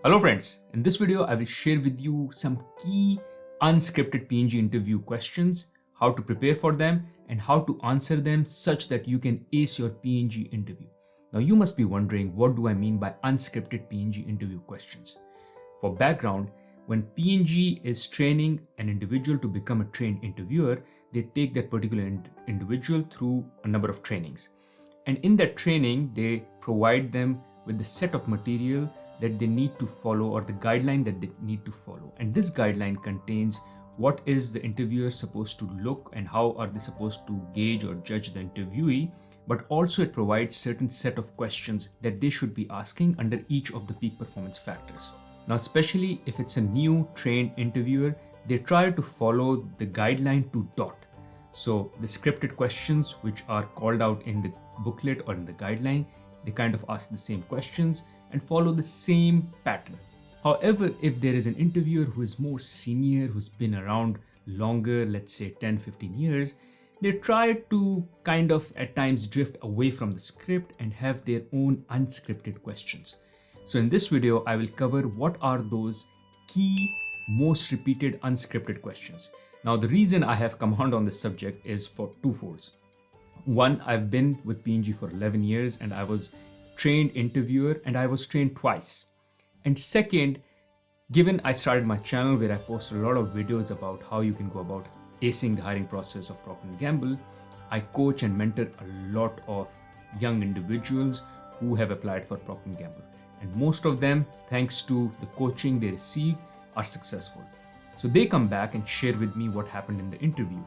Hello friends, in this video I will share with you some key unscripted P&G interview questions, how to prepare for them and how to answer them such that you can ace your P&G interview. Now you must be wondering, what do I mean by unscripted P&G interview questions? For background, when P&G is training an individual to become a trained interviewer, they take that particular individual through a number of trainings. And in that training, they provide them with the set of material that they need to follow or the guideline that they need to follow. And this guideline contains what is the interviewer supposed to look and how are they supposed to gauge or judge the interviewee, but also it provides certain set of questions that they should be asking under each of the peak performance factors. Now, especially if it's a new trained interviewer, they try to follow the guideline to dot. So the scripted questions which are called out in the booklet or in the guideline, they kind of ask the same questions and follow the same pattern. However, if there is an interviewer who is more senior, who's been around longer, let's say 10-15 years, they try to kind of at times drift away from the script and have their own unscripted questions. So in this video, I will cover what are those key, most repeated unscripted questions. Now, the reason I have come on this subject is for twofolds. One, I've been with P&G for 11 years and I was trained interviewer and I was trained twice. And second, given I started my channel where I post a lot of videos about how you can go about acing the hiring process of Procter Gamble, I coach and mentor a lot of young individuals who have applied for Procter Gamble. And most of them, thanks to the coaching they receive, are successful. So they come back and share with me what happened in the interview.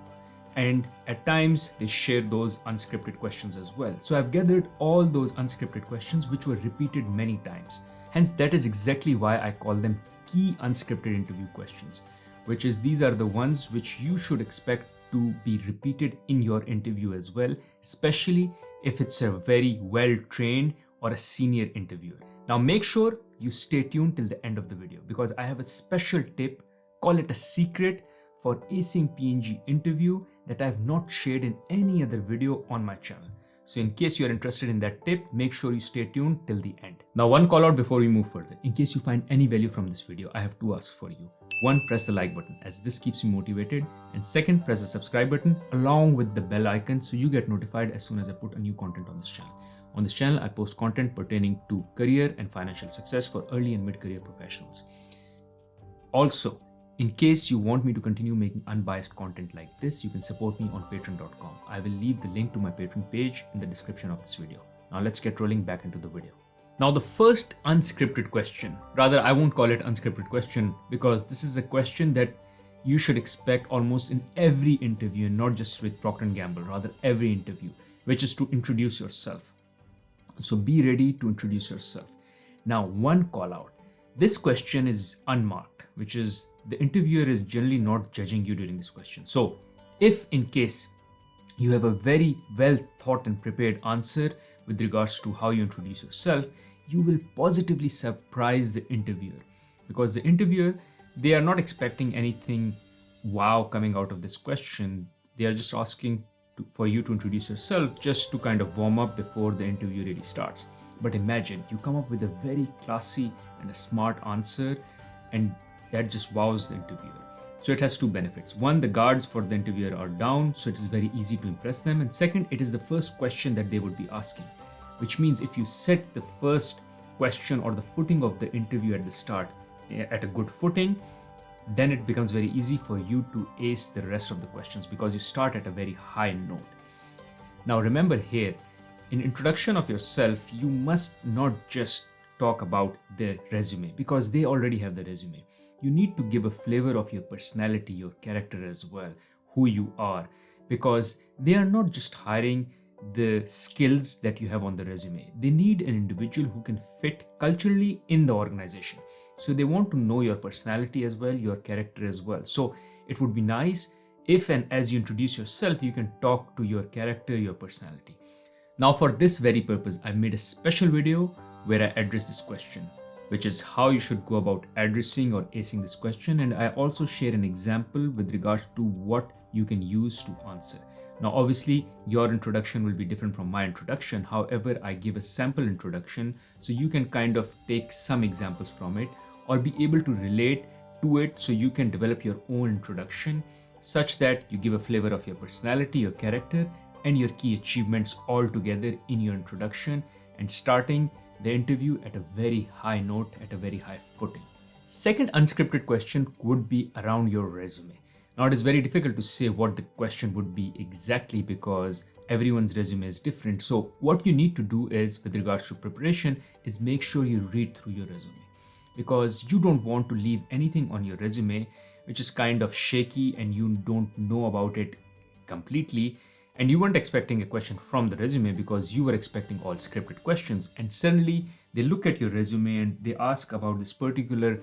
And at times they share those unscripted questions as well. So I've gathered all those unscripted questions which were repeated many times. Hence, that is exactly why I call them key unscripted interview questions, which is these are the ones which you should expect to be repeated in your interview as well, especially if it's a very well-trained or a senior interviewer. Now make sure you stay tuned till the end of the video because I have a special tip, call it a secret, for acing P&G interview that I have not shared in any other video on my channel. So in case you are interested in that tip, make sure you stay tuned till the end. Now, one call out before we move further. In case you find any value from this video, I have two asks for you. One, press the like button as this keeps me motivated. And second, press the subscribe button along with the bell icon so you get notified as soon as I put a new content on this channel. On this channel, I post content pertaining to career and financial success for early and mid-career professionals. Also, in case you want me to continue making unbiased content like this, you can support me on patreon.com. I will leave the link to my Patreon page in the description of this video. Now let's get rolling back into the video. Now the first unscripted question, rather I won't call it unscripted question because this is a question that you should expect almost in every interview, not just with Procter Gamble, rather every interview, which is to introduce yourself. So be ready to introduce yourself. Now, one call out. This question is unmarked, which is the interviewer is generally not judging you during this question. So if in case you have a very well thought and prepared answer with regards to how you introduce yourself, you will positively surprise the interviewer because the interviewer, they are not expecting anything wow coming out of this question. They are just asking for you to introduce yourself just to kind of warm up before the interview really starts. But imagine you come up with a very classy and a smart answer and that just wows the interviewer. So it has two benefits. One, the guards for the interviewer are down, so it is very easy to impress them. And second, it is the first question that they would be asking, which means if you set the first question or the footing of the interview at the start at a good footing, then it becomes very easy for you to ace the rest of the questions because you start at a very high note. Now remember here, in introduction of yourself, you must not just talk about the resume because they already have the resume. You need to give a flavor of your personality, your character as well, who you are, because they are not just hiring the skills that you have on the resume. They need an individual who can fit culturally in the organization. So they want to know your personality as well, your character as well. So it would be nice if and as you introduce yourself, you can talk to your character, your personality. Now for this very purpose, I've made a special video where I address this question, which is how you should go about addressing or acing this question. And I also share an example with regards to what you can use to answer. Now, obviously, your introduction will be different from my introduction. However, I give a sample introduction so you can kind of take some examples from it or be able to relate to it so you can develop your own introduction such that you give a flavor of your personality, your character, and your key achievements all together in your introduction and starting the interview at a very high note, at a very high footing. Second unscripted question could be around your resume. Now it is very difficult to say what the question would be exactly because everyone's resume is different. So what you need to do is, with regards to preparation, is make sure you read through your resume, because you don't want to leave anything on your resume which is kind of shaky and you don't know about it completely, and you weren't expecting a question from the resume because you were expecting all scripted questions, and suddenly they look at your resume and they ask about this particular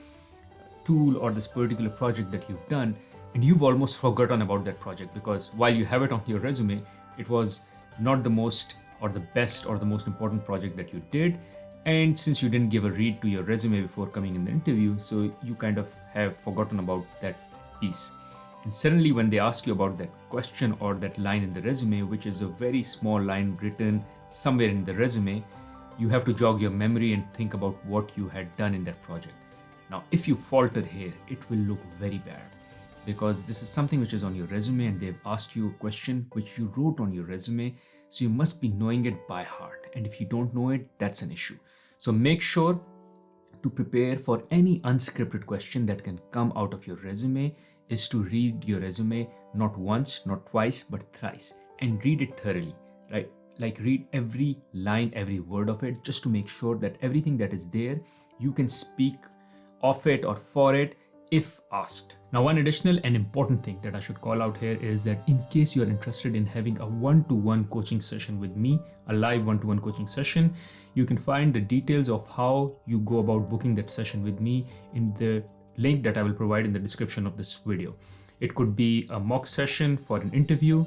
tool or this particular project that you've done, and you've almost forgotten about that project because while you have it on your resume, it was not the most or the best or the most important project that you did. And since you didn't give a read to your resume before coming in the interview, so you kind of have forgotten about that piece. And suddenly when they ask you about that question or that line in the resume, which is a very small line written somewhere in the resume, you have to jog your memory and think about what you had done in that project. Now, if you falter here, it will look very bad because this is something which is on your resume and they've asked you a question which you wrote on your resume. So you must be knowing it by heart. And if you don't know it, that's an issue. So make sure to prepare for any unscripted question that can come out of your resume is to read your resume not once, not twice, but thrice, and read it thoroughly, right? Like read every line, every word of it, just to make sure that everything that is there, you can speak of it or for it if asked. Now, one additional and important thing that I should call out here is that in case you are interested in having a one-to-one coaching session with me, a live one-to-one coaching session, you can find the details of how you go about booking that session with me in the link that I will provide in the description of this video. It could be a mock session for an interview,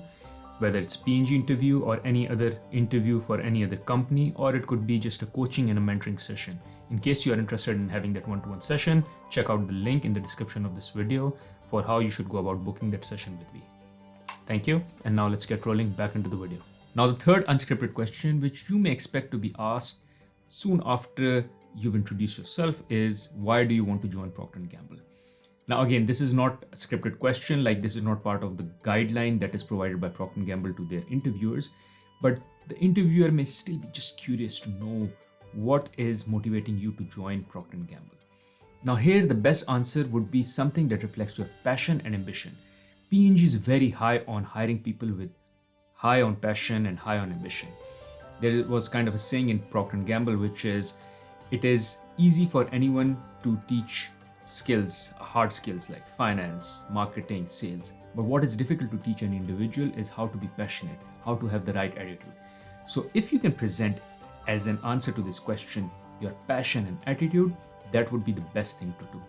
whether it's P&G interview or any other interview for any other company, or it could be just a coaching and a mentoring session. In case you are interested in having that one-to-one session, check out the link in the description of this video for how you should go about booking that session with me. Thank you. And now let's get rolling back into the video. Now, the third unscripted question, which you may expect to be asked soon after you've introduced yourself, is why do you want to join Procter Gamble? Now, again, this is not a scripted question, like this is not part of the guideline that is provided by Procter Gamble to their interviewers, but the interviewer may still be just curious to know what is motivating you to join Procter Gamble. Now, here the best answer would be something that reflects your passion and ambition. P&G is very high on hiring people with high on passion and high on ambition. There was kind of a saying in Procter Gamble, which is, it is easy for anyone to teach skills, hard skills like finance, marketing, sales. But what is difficult to teach an individual is how to be passionate, how to have the right attitude. So if you can present as an answer to this question your passion and attitude, that would be the best thing to do.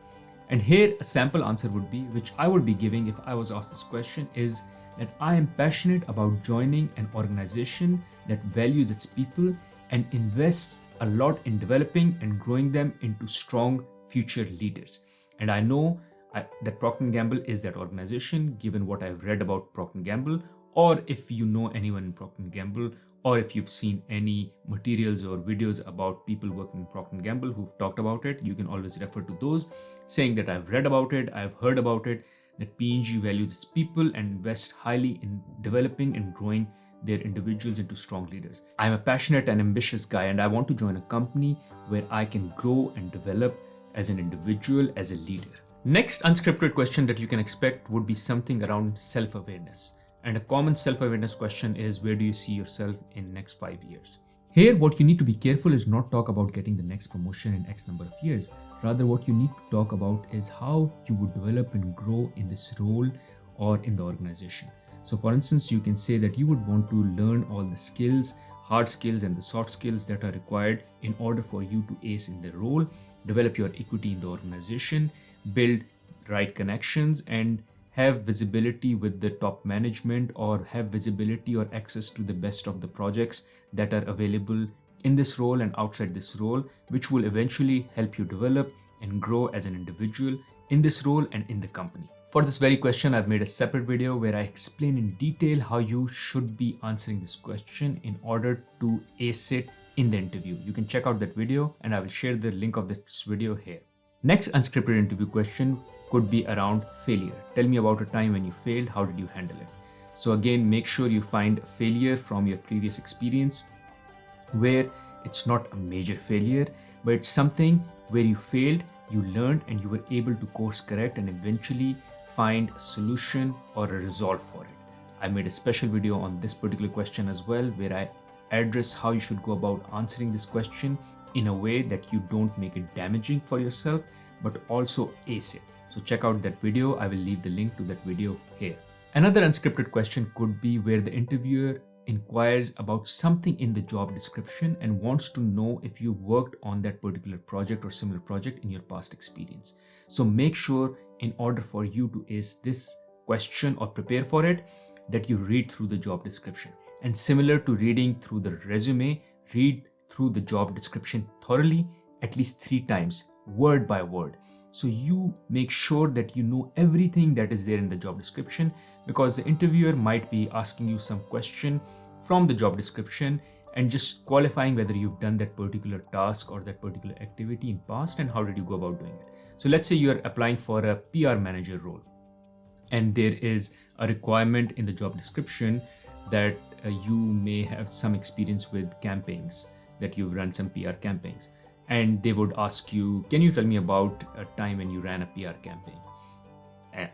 And here a sample answer would be, which I would be giving if I was asked this question, is that I am passionate about joining an organization that values its people and invests a lot in developing and growing them into strong future leaders. And I know that Procter Gamble is that organization, given what I've read about Procter Gamble, or if you know anyone in Procter Gamble, or if you've seen any materials or videos about people working in Procter Gamble who've talked about it, you can always refer to those, saying that I've read about it, I've heard about it, that P&G values its people and invests highly in developing and growing their individuals into strong leaders. I'm a passionate and ambitious guy, and I want to join a company where I can grow and develop as an individual, as a leader. Next unscripted question that you can expect would be something around self-awareness. And a common self-awareness question is, where do you see yourself in next 5 years? Here, what you need to be careful is not talk about getting the next promotion in X number of years. Rather, what you need to talk about is how you would develop and grow in this role or in the organization. So for instance, you can say that you would want to learn all the skills, hard skills and the soft skills that are required in order for you to ace in the role, develop your equity in the organization, build right connections, and have visibility with the top management, or have visibility or access to the best of the projects that are available in this role and outside this role, which will eventually help you develop and grow as an individual in this role and in the company. For this very question, I've made a separate video where I explain in detail how you should be answering this question in order to ace it in the interview. You can check out that video and I will share the link of this video here. Next unscripted interview question could be around failure. Tell me about a time when you failed, how did you handle it? So again, make sure you find failure from your previous experience where it's not a major failure, but it's something where you failed, you learned, and you were able to course correct and eventually find a solution or a resolve for it. I made a special video on this particular question as well, where I address how you should go about answering this question in a way that you don't make it damaging for yourself, but also ace it. So check out that video. I will leave the link to that video here. Another unscripted question could be where the interviewer inquires about something in the job description and wants to know if you worked on that particular project or similar project in your past experience. So make sure, in order for you to ace this question or prepare for it, that you read through the job description. And similar to reading through the resume, read through the job description thoroughly at least 3 times, word by word. So you make sure that you know everything that is there in the job description, because the interviewer might be asking you some question from the job description and just qualifying whether you've done that particular task or that particular activity in past and how did you go about doing it. So let's say you're applying for a PR manager role and there is a requirement in the job description that you may have some experience with campaigns, that you've run some PR campaigns. And they would ask you, can you tell me about a time when you ran a PR campaign?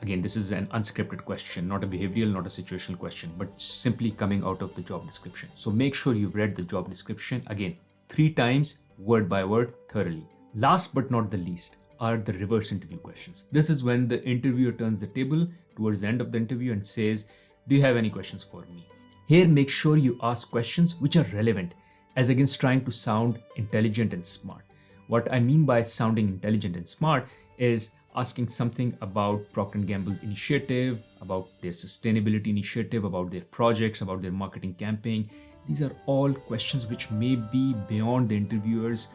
Again, this is an unscripted question, not a behavioral, not a situational question, but simply coming out of the job description. So make sure you've read the job description again 3 times, word by word, thoroughly. Last but not the least are the reverse interview questions. This is when the interviewer turns the table towards the end of the interview and says, do you have any questions for me? Here, make sure you ask questions which are relevant, as against trying to sound intelligent and smart. What I mean by sounding intelligent and smart is asking something about Procter Gamble's initiative, about their sustainability initiative, about their projects, about their marketing campaign. These are all questions which may be beyond the interviewer's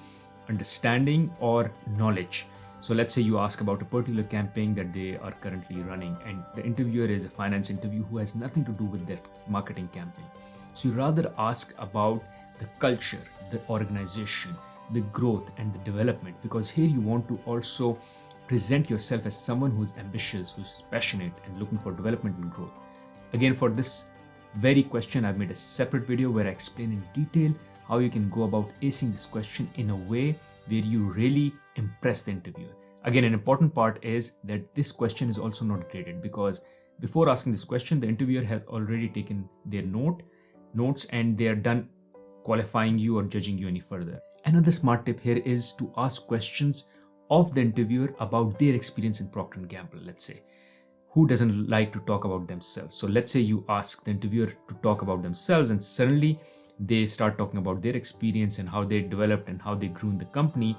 understanding or knowledge. So let's say you ask about a particular campaign that they are currently running, and the interviewer is a finance interview who has nothing to do with that marketing campaign. So you rather ask about the culture, the organization, the growth and the development, because here you want to also present yourself as someone who's ambitious, who's passionate and looking for development and growth. Again, for this very question, I've made a separate video where I explain in detail how you can go about acing this question in a way where you really impress the interviewer. Again, an important part is that this question is also not graded, because before asking this question, the interviewer has already taken their notes and they are done qualifying you or judging you any further. Another smart tip here is to ask questions of the interviewer about their experience in Procter Gamble. Let's say, who doesn't like to talk about themselves? So let's say you ask the interviewer to talk about themselves and suddenly they start talking about their experience and how they developed and how they grew in the company.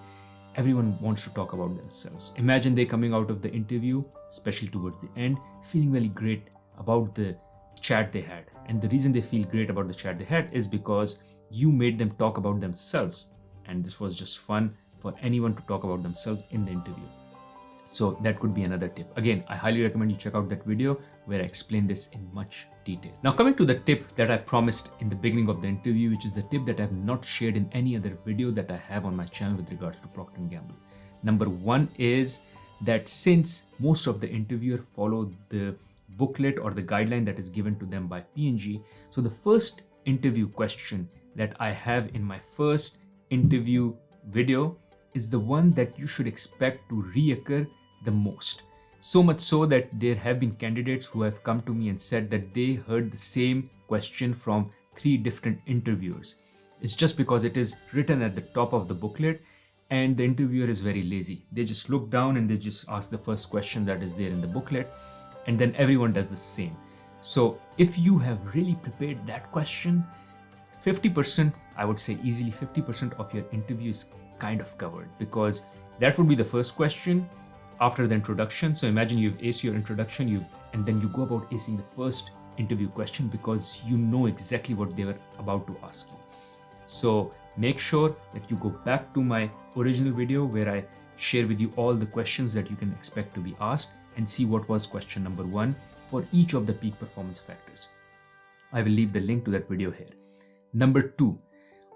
Everyone wants to talk about themselves. Imagine they coming out of the interview, especially towards the end, feeling really great about the chat they had. And the reason they feel great about the chat they had is because you made them talk about themselves. And this was just fun for anyone to talk about themselves in the interview. So that could be another tip. Again, I highly recommend you check out that video where I explain this in much detail. Now coming to the tip that I promised in the beginning of the interview, which is the tip that I have not shared in any other video that I have on my channel with regards to Procter Gamble. Number 1 is that since most of the interviewer follow the booklet or the guideline that is given to them by P&G, so the first interview question that I have in my first interview video is the one that you should expect to reoccur the most. So much so that there have been candidates who have come to me and said that they heard the same question from 3 different interviewers. It's just because it is written at the top of the booklet and the interviewer is very lazy. They just look down and they just ask the first question that is there in the booklet, and then everyone does the same. So if you have really prepared that question, 50%, I would say easily 50% of your interview is kind of covered, because that would be the first question after the introduction. So imagine you've aced your introduction, and then you go about acing the first interview question because you know exactly what they were about to ask you. So make sure that you go back to my original video where I share with you all the questions that you can expect to be asked and see what was question number 1 for each of the peak performance factors. I will leave the link to that video here. Number 2,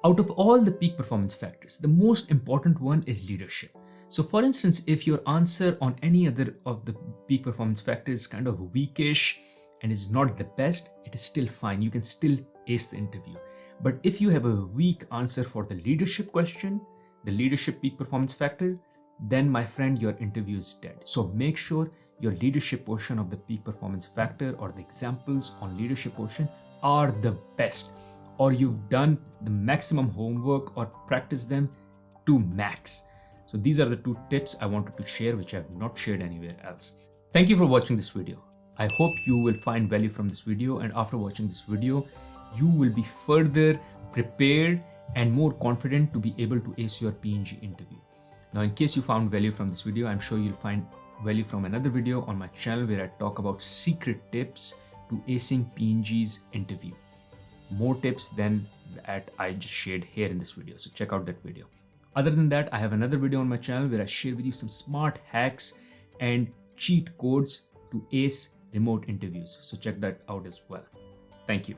out of all the peak performance factors, the most important one is leadership. So for instance, if your answer on any other of the peak performance factors is kind of weakish and is not the best, it is still fine. You can still ace the interview. But if you have a weak answer for the leadership question, the leadership peak performance factor, then my friend, your interview is dead. So make sure your leadership portion of the peak performance factor or the examples on leadership portion are the best, or you've done the maximum homework or practice them to max. So these are the 2 tips I wanted to share, which I have not shared anywhere else. Thank you for watching this video. I hope you will find value from this video, and after watching this video, you will be further prepared and more confident to be able to ace your P&G interview. Now, in case you found value from this video, I'm sure you'll find value from another video on my channel where I talk about secret tips to acing P&G's interview. More tips than that I just shared here in this video. So check out that video. Other than that, I have another video on my channel where I share with you some smart hacks and cheat codes to ace remote interviews. So check that out as well. Thank you.